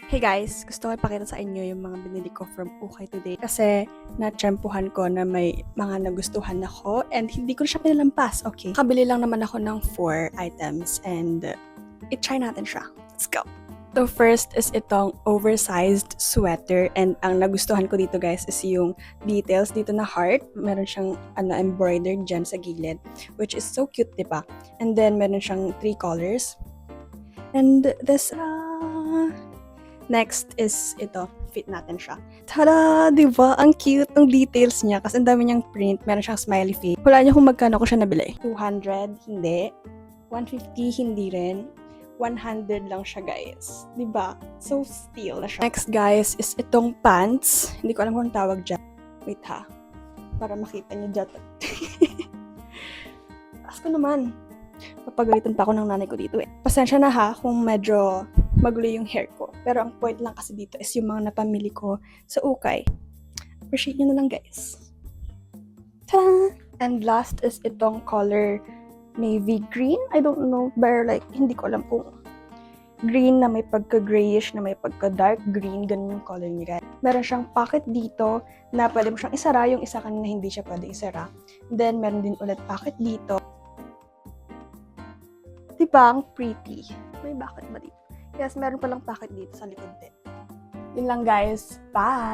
Hey guys, gusto ko ipakita sa inyo yung mga binili ko from Ukay today kasi na-tsempuhan ko na may mga nagustuhan ako and hindi ko siya pinalampas, okay? Kabili lang naman ako ng 4 items and i-try natin siya. Let's go! So first is itong oversized sweater and ang nagustuhan ko dito guys is yung details dito na heart. Meron siyang embroidered gem sa gilid which is so cute, diba? And then meron siyang 3 colors. And this next is ito, fit natin siya. Tada! Diba? Ang cute ng details niya kasi ang dami niyang print. Meron siyang smiley face. Hulaan niyo kung magkano ko siya nabili. 200, hindi. 150, hindi rin. 100 lang siya, guys. Diba? So, steal na siya. Next, guys, is itong pants. Hindi ko alam kung tawag dyan. Wait ha. Para makita niyo dyan. Taas ko naman. Papagalitan pa ako ng nanay ko dito eh. Pasensya na ha kung medyo magulo yung hair ko. Pero ang point lang kasi dito is yung mga napamili ko sa Ukay. Appreciate nyo na lang guys. Ta-da! And last is itong color navy green. I don't know, but like, hindi ko alam kung green na may pagka-grayish, na may pagka-dark green, ganun yung color niya. Meron siyang pocket dito na pwede mo siyang isara, yung isa kanina hindi siya pwede isara. Then, meron din ulit pocket dito. Diba? Ang pretty. May bakit ba dito? Yes, meron palang pocket dito sa likod din. Yun lang guys. Bye!